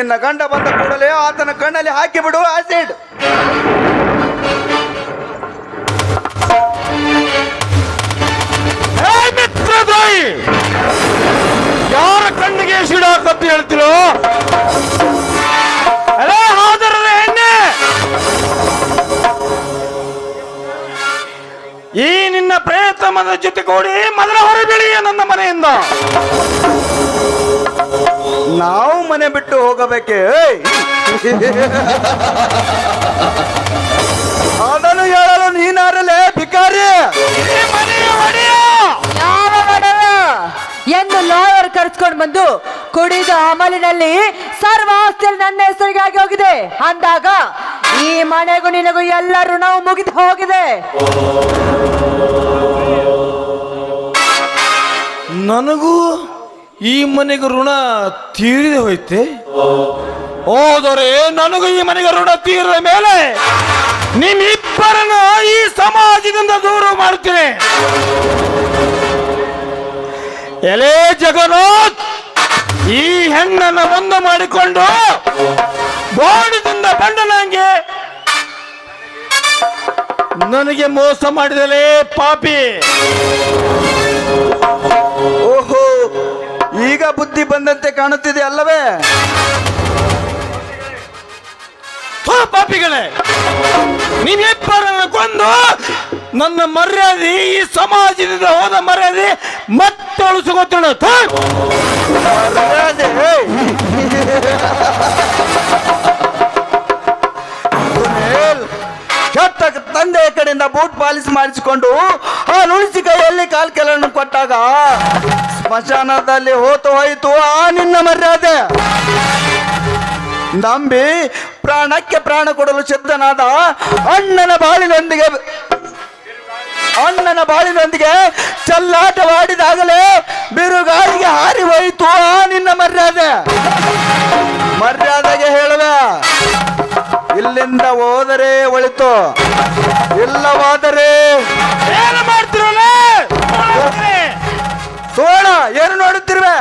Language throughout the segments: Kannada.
ನಿನ್ನ ಗಂಡ ಬಂದ ಕೂಡಲೇ ಆತನ ಕಣ್ಣಲ್ಲಿ ಹಾಕಿ ಬಿಡು ಆಸಿಡ್. ಮಿತ್ರದ್ರೋಹಿ, ಯಾರ ಕಣ್ಣಿಗೆ ಸಿಡ ಕಪ್ಪಿ ಹೇಳ್ತಿರೋ? ಅಲೇ ಹಾದರದ ಹೆಣ್ಣೆ, ಈ ನಿನ್ನ ಪ್ರೇತಮದ ಜೊತೆ ಕೂಡಿ ಮೊದಲ ಹೊರಬೀಳಿಯ ನನ್ನ ಮನೆಯಿಂದ. ನಾವು ಮನೆ ಬಿಟ್ಟು ಹೋಗಬೇಕೆ? ಅದನ್ನು ಹೇಳಲು ನೀನಾರಲೇ ಭಿಕಾರಿ? ಎಂದು ಲಾಯರ್ ಕರೆಸ್ಕೊಂಡು ಬಂದು ಕುಡಿದ ಅಮಲಿನಲ್ಲಿ ಸರ್ವ ಆಸ್ತಿಯಲ್ಲಿ ನನ್ನ ಹೆಸರಿಗಾಗಿ ಹೋಗಿದೆ ಅಂದಾಗ ಈ ಮನೆಗೂ ನಿನಗೂ ಎಲ್ಲ ಋಣವು ಮುಗಿದು ಹೋಗಿದೆ. ನನಗೂ ಈ ಮನೆಗೆ ಋಣ ತೀರಿದೆ ಹೋಯ್ತೆ. ಹೋದರೆ ನನಗೂ ಈ ಮನೆಗೆ ಋಣ ತೀರಿದ ಮೇಲೆ ನಿಮ್ಮಿಬ್ಬರನ್ನು ಈ ಸಮಾಜದಿಂದ ದೂರ ಮಾಡುತ್ತೇನೆ. ಎಲೆ ಜಗನ್ನಾಥ್, ಈ ಹೆಣ್ಣನ್ನು ಬಂದು ಮಾಡಿಕೊಂಡು ಬೋಣದಿಂದ ಬಂಡನಂಗೆ ನನಗೆ ಮೋಸ ಮಾಡಿದಲೇ ಪಾಪಿ. ಓಹೋ, ಈಗ ಬುದ್ಧಿ ಬಂದಂತೆ ಕಾಣುತ್ತಿದೆ ಅಲ್ಲವೇ? ಪಾಪಿಗಳೇ, ನೀವಿಬ್ಬರನ್ನು ಕೊಂದು ನನ್ನ ಮರ್ಯಾದೆ, ಈ ಸಮಾಜದಿಂದ ಹೋದ ಮರ್ಯಾದೆ ಮತ್ತೆ ಉಳಿಸಿಕೊತ್ತೇನೆ. ಕೆಟ್ಟ ತಂದೆಯ ಕಡೆಯಿಂದ ಬೂಟ್ ಪಾಲಿಸ್ ಮಾಡಿಸಿಕೊಂಡು ಆ ನುಣಿಸಿ ಕೈಯಲ್ಲಿ ಕಾಲ್ ಕೆಲನ್ನು ಕೊಟ್ಟಾಗ ಸ್ಮಶಾನದಲ್ಲಿ ಹೋತು ಹೋಯಿತು ಆ ನಿನ್ನ ಮರ್ಯಾದೆ. ನಂಬಿ ಪ್ರಾಣಕ್ಕೆ ಪ್ರಾಣ ಕೊಡಲು ಸಿದ್ಧನಾದ ಅಣ್ಣನ ಬಾಳಿನೊಂದಿಗೆ ಚೆಲ್ಲಾಟವಾಡಿದಾಗಲೇ ಬಿರುಗಾಳಿಗೆ ಹಾರಿ ಹೋಯಿತು ಆ ನಿನ್ನ ಮರ್ಯಾದೆಗೆ ಹೇಳುವೆ. ಇಲ್ಲಿಂದ ಹೋದರೆ ಒಳಿತು, ಇಲ್ಲವಾದರೆ ಏನು ಮಾಡ್ತಿರಲ್ಲ? ಸೋಣ, ಏನು ನೋಡುತ್ತಿರುವೆ?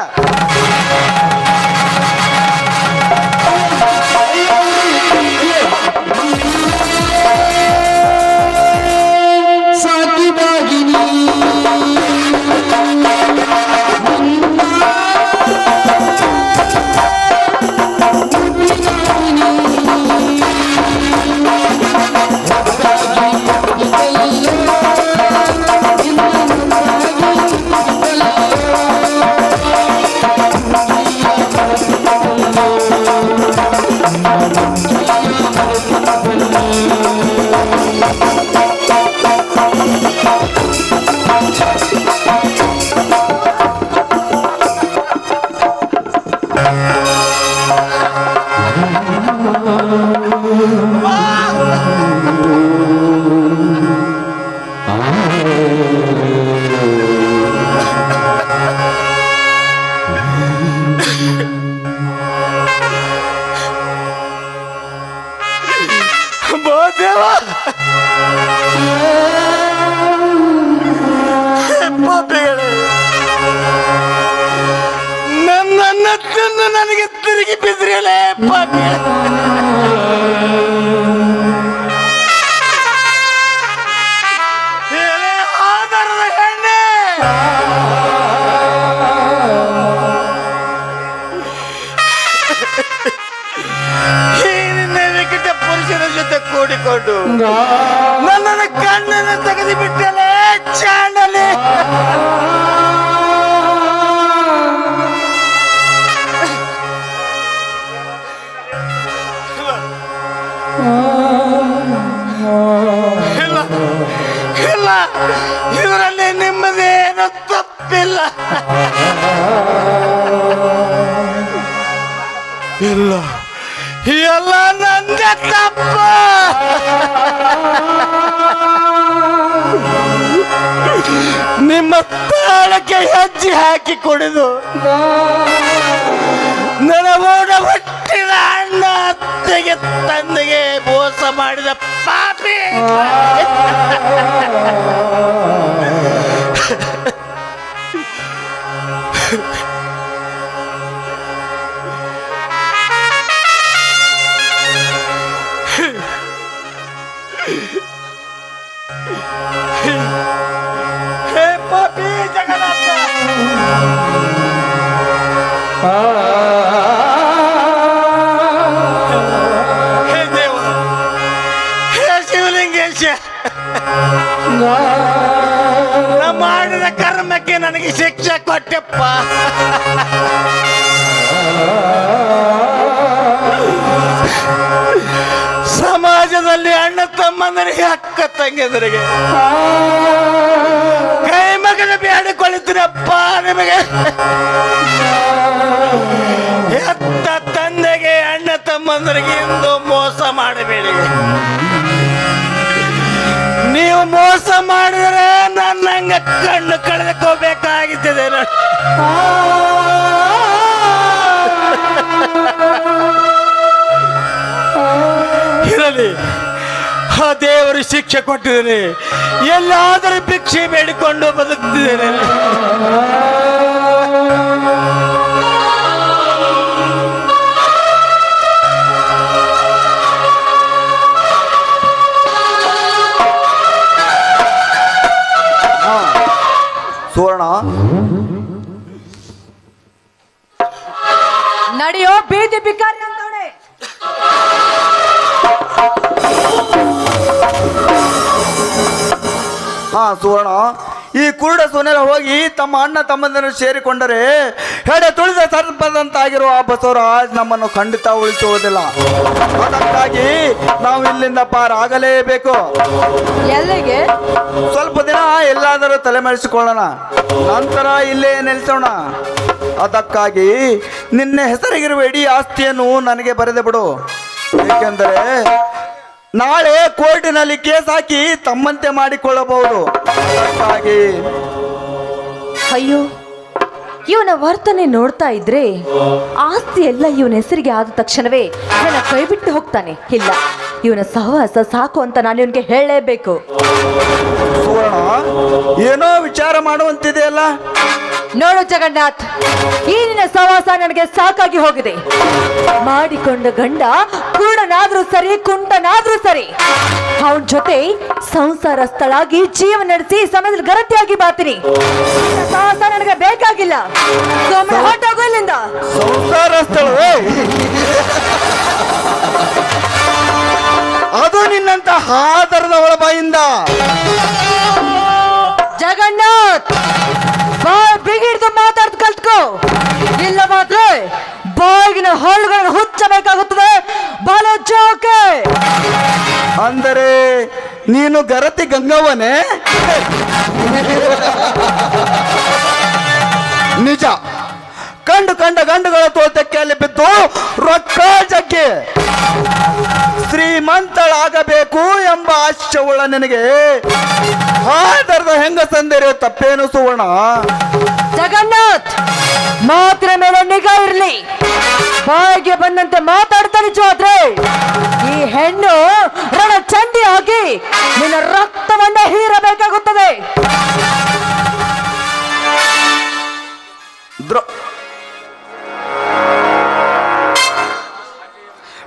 ನನ್ನನ್ನು ನನಗೆ ತಿರುಗಿ ಬಿದ್ರಿಯಲೇ ಪಾಪಿ. ಆಧಾರದ ಹೆಣ್ಣೆ, ಈ ನಿನ್ನ ವಿಕಟ ಪುರುಷನ ಜೊತೆ ಕೂಡಿಕೊಂಡು ನನ್ನನ್ನು ಕಣ್ಣನ್ನು ತೆಗೆದು ಬಿಟ್ಟಲೆ ಚಾಂಡಲೆ. ಇಲ್ಲ, ಇದರಲ್ಲಿ ನಿಮ್ಮದೇನು ತಪ್ಪಿಲ್ಲ. ಇಲ್ಲ, ಎಲ್ಲ ನಂದೇ ತಪ್ಪ. ನಿಮ್ಮ ತಾಳಕ್ಕೆ ಹೆಜ್ಜೆ ಹಾಕಿ ಕುಡಿದು ನನ್ನ ಓಡ ಹುಟ್ಟಿದ ಅಣ್ಣ ಅತ್ತೆಗೆ ತಂದೆಗೆ ಮೋಸ ಮಾಡಿದ ಪಾಪಿ. ನಾ ಮಾಡಿದ ಕರ್ಮಕ್ಕೆ ನನಗೆ ಶಿಕ್ಷೆ ಕೊಟ್ಟೆಪ್ಪ. ಸಮಾಜದಲ್ಲಿ ಅಣ್ಣ ತಮ್ಮಂದರಿಗೆ ಅಕ್ಕ ತಂಗಿಯಂದರಿಗೆ ಕೈ ಮಗನ ಬೇಡಿಕೊಳ್ಳುತ್ತೀನಪ್ಪ. ನಿಮಗೆ ಹೆತ್ತ ತಂದೆಗೆ ಅಣ್ಣ ತಮ್ಮಂದರಿಗೆ ಎಂದು ಮೋಸ ಮಾಡಬೇಡಿ. ನೀವು ಮೋಸ ಮಾಡಿದರೆ ನನ್ನಂಗ ಕಣ್ಣು ಕಳೆದುಕೋಬೇಕಾಗುತ್ತದೆ. ಇರಲಿ, ಆ ದೇವರು ಶಿಕ್ಷೆ ಕೊಟ್ಟಿದ್ದೇನೆ. ಎಲ್ಲಾದರೂ ಭಿಕ್ಷೆ ಬೇಡಿಕೊಂಡು ಬದುಕ್ತಿದ್ದೇನೆ. ಸುವರ್ಣ, ನಡೆಯೋ ಬೀದಿ ಬಿಕಾರಿ ಅಂತವಳೆ. ಸುವರ್ಣ, ಈ ಕುರುಡ ಸುನೆಲ ಹೋಗಿ ತಮ್ಮ ಅಣ್ಣ ತಮ್ಮಂದನ್ನು ಸೇರಿಕೊಂಡರೆ ಹೆಡೆ ತುಳಿದ ಸರ್ಪದಂತಾಗಿರುವ ಆ ಬಸವರಾಜ್ ನಮ್ಮನ್ನು ಖಂಡಿತ ಉಳಿಸುವುದಿಲ್ಲ. ಅದಕ್ಕಾಗಿ ನಾವು ಇಲ್ಲಿಂದ ಪಾರಾಗಲೇಬೇಕು. ಎಲ್ಲಿಗೆ? ಸ್ವಲ್ಪ ದಿನ ಎಲ್ಲಾದರೂ ತಲೆಮರೆಸಿಕೊಳ್ಳೋಣ, ನಂತರ ಇಲ್ಲೇ ನೆಲೆಸೋಣ. ಅದಕ್ಕಾಗಿ ನಿನ್ನ ಹೆಸರಿಗಿರುವ ಇಡೀ ಆಸ್ತಿಯನ್ನು ನನಗೆ ಬರೆದು ಬಿಡು. ಏಕೆಂದರೆ ನಾಳೆ ಕೋರ್ಟಿನಲ್ಲಿ ಕೇಸ್ ಹಾಕಿ ತಮ್ಮಂತೆ ಮಾಡಿಕೊಳ್ಳಬಹುದು. ಅದಕ್ಕಾಗಿ ಅಯ್ಯೋ, ಇವನ ವರ್ತನೆ ನೋಡ್ತಾ ಇದ್ರೆ ಆಸ್ತಿ ಎಲ್ಲ ಇವನ ಹೆಸರಿಗೆ ಆದ ತಕ್ಷಣವೇ ನನ್ನ ಕೈ ಬಿಟ್ಟು ಹೋಗ್ತಾನೆ. ಇಲ್ಲ, ಇವನ ಸಹವಾಸ ಸಾಕು ಅಂತ ನಾನು ಇವನಿಗೆ ಹೇಳಲೇಬೇಕು. ಸುವರ್ಣ, ಏನೋ ವಿಚಾರ ಮಾಡುವಂತಿದೆಯಲ್ಲ. ನೋಡು ಜಗನ್ನಾಥ್, ಈ ನಿನ್ನ ಸಹವಾಸ ನನಗೆ ಸಾಕಾಗಿ ಹೋಗಿದೆ. ಮಾಡಿಕೊಂಡ ಗಂಡ ಕುರುಡನಾದ್ರೂ ಸರಿ, ಕುಂಟನಾದ್ರೂ ಸರಿ, ಅವನ ಜೊತೆ ಸಂಸಾರಸ್ಥಳಾಗಿ ಜೀವನ ನಡೆಸಿ ಸಮಯದಲ್ಲಿ ಗರತಿಯಾಗಿ ಬಾತೀನಿ. ಸಹವಾಸ ನನಗೆ ಬೇಕಾಗಿಲ್ಲ. ಹೊರಟೋಗು ಇಲ್ಲಿಂದ. ಸಂಸಾರಸ್ಥಳವೇ? ಅದು ನಿನ್ನಂತ ಹಾದರದವಳ ಬಾಯಿಂದ. ಜಗನ್ನಾಥ್, ಬಿಗಿಡ್ದು ಮಾತಾಡ್ದು ಕಲ್ತ್ಕೋ. ಇಲ್ಲ ಮಾತ್ರ ಬಾಗಿನ ಹೊಳ್ಗಳನ್ನು ಹುಚ್ಚಬೇಕಾಗುತ್ತದೆ. ಬಾಲ ಜೋಕೆ ಅಂದರೆ ನೀನು ಗರತಿ ಗಂಗವ್ವನೇ? ನಿಜ, ಕಂಡು ಕಂಡ ಗಂಡುಗಳ ತೋಟಕ್ಕೆ ಬಿದ್ದು ರೊಕ್ಕ ಜಗ್ಗಿ ಶ್ರೀಮಂತಳಾಗಬೇಕು ಎಂಬ ಆಶಯವುಳ್ಳ ನಿನಗೆ ಹಾದರದ ಹೆಂಗಸಂದಿರೋ ತಪ್ಪೇನು ಸುವರ್ಣ? ಜಗನ್ನಾಥ್, ಮಾತಿನ ಮೇಲೆ ನಿಗಾ ಇರಲಿ. ಬಾಯಿಗೆ ಬಂದಂತೆ ಮಾತಾಡ್ತಾನೆ ಹೋದ್ರೆ ಈ ಹೆಣ್ಣು ರಣ ಚಂಡಿ ಆಗಿ ನಿನ್ನ ರಕ್ತವನ್ನ ಹೀರಬೇಕಾಗುತ್ತದೆ.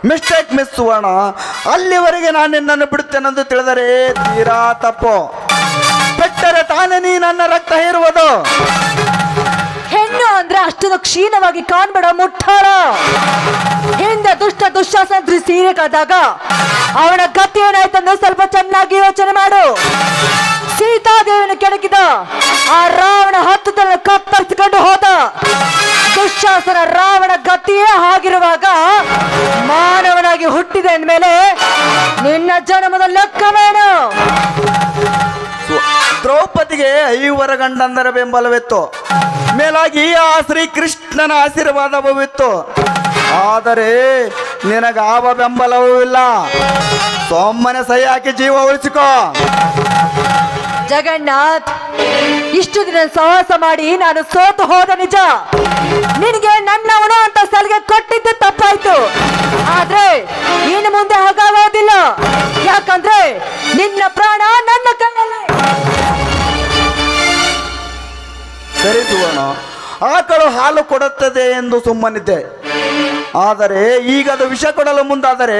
ಮಿಸ್ಟೇಕ್ ಮಿಸ್ ಸುವರ್ಣ, ಅಲ್ಲಿವರೆಗೆ ನಾನು ನಿನ್ನನ್ನು ಬಿಡುತ್ತೇನೆಂದು ತಿಳಿದರೆ ತೀರಾ ತಪ್ಪು. ಬಿಟ್ಟರೆ ತಾನೇ ನೀ ನನ್ನ ರಕ್ತ ಹೀರುವುದು. ಹೆಣ್ಣು ಅಂದ್ರೆ ಅಷ್ಟೊಂದು ಕ್ಷೀಣವಾಗಿ ಕಾಣ್ಬೇಡ ಮುಟ್ಟಾಳ. ಹಿಂದೆ ದುಶ್ಯಾಸನ ಸೀರೆ ಕಾದಾಗ ಅವನ ಗತಿ ಏನಾಯ್ತಂದು ಸ್ವಲ್ಪ ಚೆನ್ನಾಗಿ ಯೋಚನೆ ಮಾಡು. ಸೀತಾದೇವಿನ ಕೆಣಕಿದ ಆ ರಾವಣ 10 ತಲೆ ಕತ್ತರಿಸಿಕೊಂಡು ಹೋದ. ದುಶ್ಯಾಸನ ರಾವಣ ಗತಿಯೇ ಆಗಿರುವಾಗ ಮಾನವನಾಗಿ ಹುಟ್ಟಿದೆ ಅಂದ್ಮೇಲೆ ನಿನ್ನ ಜನ್ಮದ ಲೆಕ್ಕವೇನು? ದ್ರೌಪದಿಗೆ 5 ಗಂಡಂದರ ಬೆಂಬಲವಿತ್ತು, ಮೇಲಾಗಿ ಆ ಶ್ರೀಕೃಷ್ಣನ ಆಶೀರ್ವಾದವಿತ್ತು. ಆದರೆ ನಿನಗಾವ ಬೆಂಬಲವೂ ಇಲ್ಲ. ಸೊಮ್ಮನೆ ಸಹಿ ಹಾಕಿ ಜೀವ ಉಳಿಸಿಕೋ. ಜಗನ್ನಾಥ್, ಇಷ್ಟು ದಿನ ಸಹವಾಸ ಮಾಡಿ ನಾನು ಸೋತು ಹೋದ ನಿಜ. ನಿನಗೆ ನನ್ನವನು ಅಂತ ಸಲಿಗೆ ಕೊಟ್ಟಿದ್ದು ತಪ್ಪಾಯ್ತು. ಆದ್ರೆ ಇನ್ನು ಮುಂದೆ ಹಾಗಾಗೋದಿಲ್ಲ. ಯಾಕಂದ್ರೆ ನಿನ್ನ ಪ್ರಾಣ ನನ್ನ ಕೈಯಲ್ಲಿ. ಸರಿ ಸುವರ್ಣ, ಆಕಳು ಹಾಲು ಕೊಡುತ್ತದೆ ಎಂದು ಸುಮ್ಮನಿದ್ದೆ. ಆದರೆ ಈಗ ಅದು ವಿಷ ಕೊಡಲು ಮುಂದಾದರೆ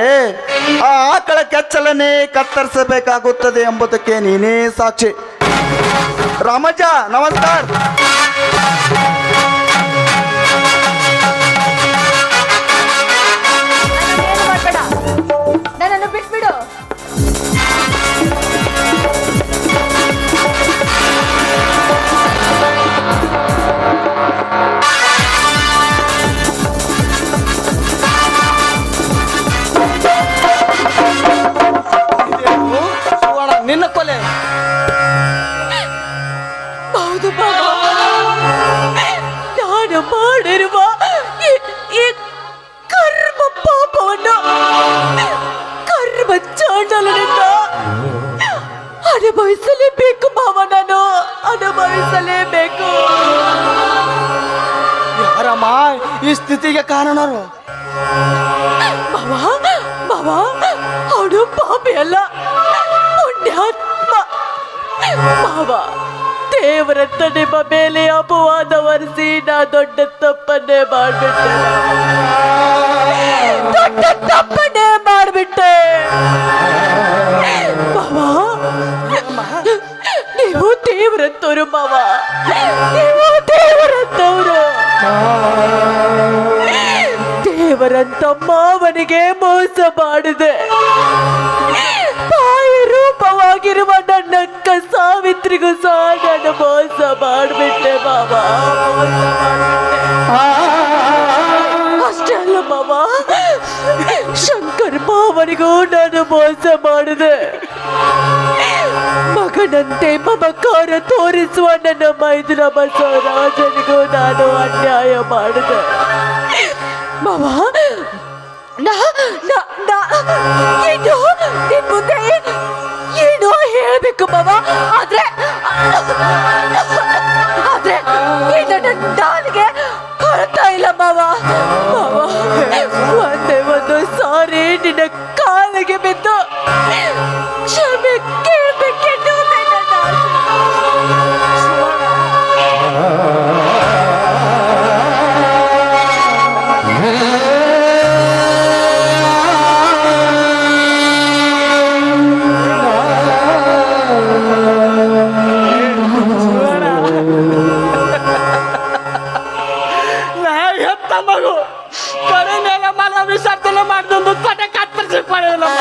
ಆ ಆಕಳ ಕೆಚ್ಚಲನ್ನೇ ಕತ್ತರಿಸಬೇಕಾಗುತ್ತದೆ ಎಂಬುದಕ್ಕೆ ನೀನೇ ಸಾಕ್ಷಿ. ರಾಮಜ್ಜ, ನಮಸ್ಕಾರ. ನನ್ನನ್ನು ಬಿಟ್ಬಿಡು. ಅನುಭವಿಸಲೇಬೇಕು ಮಾವ, ನಾನು ಅನುಭವಿಸಲೇಬೇಕು. ಯಾರಮ್ಮ ಈ ಸ್ಥಿತಿಗೆ ಕಾರಣರು? ಮಾವ ಮಾವ, ಅವನು ಪಾಪಿ ಅಲ್ಲ, ಪುಣ್ಯಾತ್ಮ. ಮಾವ, ದೇವರಂತ ನಿಮ್ಮ ಮೇಲೆ ಅಪವಾದ ಹೊರಿಸಿ ನಾ ದೊಡ್ಡ ತಪ್ಪನ್ನೇ ಮಾಡ್ಬಿಟ್ಟೆ, ದೊಡ್ಡ ತಪ್ಪನ್ನೇ ಮಾಡ್ಬಿಟ್ಟೆ. ಮಾವ, ನೀವು ದೇವರಂತವ್ರು ಮಾವ, ನೀವು ದೇವರಂತವ್ರು. ದೇವರಂತ ಮಾವನಿಗೆ ಮೋಸ ಮಾಡಿದೆ. ತಾಯಿ ರೂಪವಾಗಿರುವ ನನ್ನ ಅಕ್ಕ ಸಾವಿತ್ರಿಗೂ ಸಹ ನಾನು ಮೋಸ ಮಾಡಿಬಿಟ್ಟೆ ಮಾವ, ಮೋಸ ಮಾಡಿಬಿಟ್ಟೆ. ಅಷ್ಟೇ ಅಲ್ಲ ಮಾವ, ಶಂಕರ್ ಮಾವನಿಗೂ ನಾನು ಮೋಸ ಮಾಡಿದೆ. ಮಗನಂತೆ ಮಮಕಾರ ತೋರಿಸುವ ನನ್ನ ಮೈದುನ ಬಸವರಾಜನಿಗೂ ನಾನು ಅನ್ಯಾಯ ಮಾಡಿದೆ ಮಾವ. ಏನು ನಿನ್ ಮುಂದೆ ಏನೋ ಹೇಳ್ಬೇಕು ಮಾವ, ಆದ್ರೆ ನನ್ನ ನಾಲಿಗೆ ಹೊರತಾ ಇಲ್ಲ ಮಾವ. ಒಂದೇ ಒಂದು ಸಾರಿ ನಿನ್ನ ಕಾಲಿಗೆ ಬಿದ್ದು ಕ್ಷಮೆ ಕೇಳಬೇಕೆಂದು ನನ್ನ ಮಗು ಕಡೆ ಮೇಲೆ ಮಲ ವಿಸರ್ಜನೆ ಮಾಡಿದೊಂದು ತೊಡೆ ಕತ್ತರಿಸಿ ಪಡೆಯಲಮ್ಮ.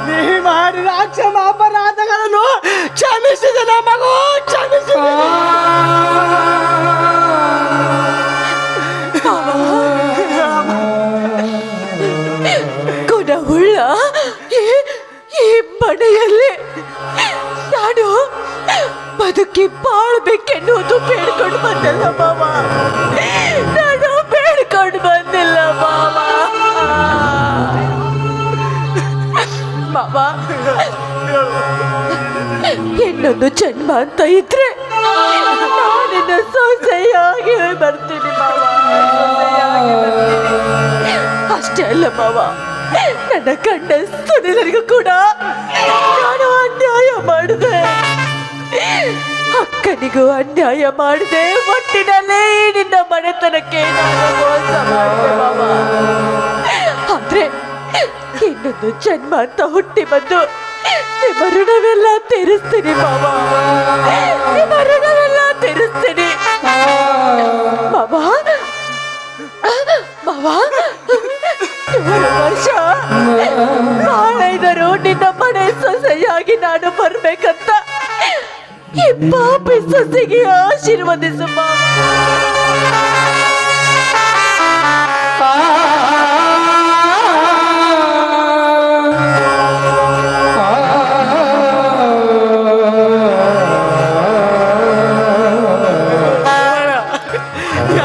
ನೀ ಮಾಡಿದ ಕ್ಷಮ ಅಪರಾಧಗಳನ್ನು ಕ್ಷಮಿಸಿದ ಮಗು, ಕ್ಷಮಿಸಿದ. ಗುಣವುಳ್ಳ ಈ ಮನೆಯಲ್ಲಿ ನಾನು ಬದುಕಿ ಬಾಳ್ಬೇಕೆನ್ನುವುದು ಬೇಡ್ಕೊಂಡು ಬಂದಿಲ್ಲ ಮಾವ, ನಾನು ಬೇಡ್ಕೊಂಡು ಬಂದಿಲ್ಲ ಮಾವ. ಮಾವ, ಇನ್ನೊಂದು ಜನ್ಮ ಅಂತ ಇದ್ರೆ ನಾನಿನ್ನ ಸೊಸೆಯಾಗಿ ಬರ್ತೀನಿ ಮಾವ, ಸೊಸೆಯಾಗಿ ಬರ್ತೀನಿ. ಅಷ್ಟೇ ಅಲ್ಲ ಮಾವ, ನನ್ನ ಗಂಡ ಸುನಿಲರಿಗೂ ಕೂಡ ನಾನು ಅನ್ಯಾಯ ಮಾಡಿದೆ, ಅಕ್ಕನಿಗೂ ಅನ್ಯಾಯ ಮಾಡಿದೆ. ಒಟ್ಟಿನಲ್ಲೇ ನಿನ್ನ ಮನೆತನಕ್ಕೆ ನಾನು ಮೋಸ ಮಾಡಿದೆ ಮಾವ. ಆದ್ರೆ ಇನ್ನೊಂದು ಜನ್ಮ ಅಂತ ಹುಟ್ಟಿ ಬಂದು ನಿಮ್ಮ ಋಣವೆಲ್ಲ ತೀರಿಸ್ತೀನಿ ಮಾವ, ನಿಮ್ಮ ಋಣವೆಲ್ಲ ತೀರಿಸ್ತೀನಿ ಮಾವ. ಮಾವ, 2 ವರ್ಷ ಬಾಳೈದರು ನಿನ್ನ ಮನೆ ಸೊಸೆಯಾಗಿ ನಾನು ಬರ್ಬೇಕಂತ ಈ ಪಾಪಿ ಸೊಸೆಗೆ ಆಶೀರ್ವದಿಸು ಮಾವ.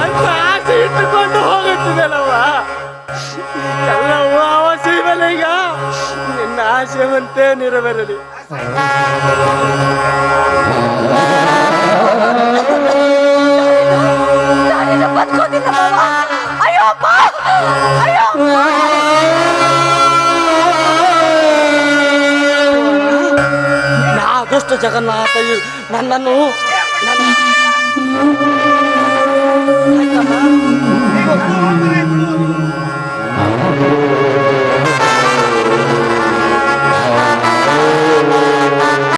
ಎಂತ ಆಸೆ ಇಟ್ಟುಕೊಂಡು ಹೋಗುತ್ತಿದ್ದಲ್ಲವ್ವ, ಎಲ್ಲವೂ ಆಸೆ ಮೇಲೆ ಈಗ ನಿನ್ನ ಆಶಯವಂತೆ ನೆರವೇರಲಿ. ನಾ ದುಷ್ಟ ಜಗನ್ನಾಥ ನನ್ನನ್ನು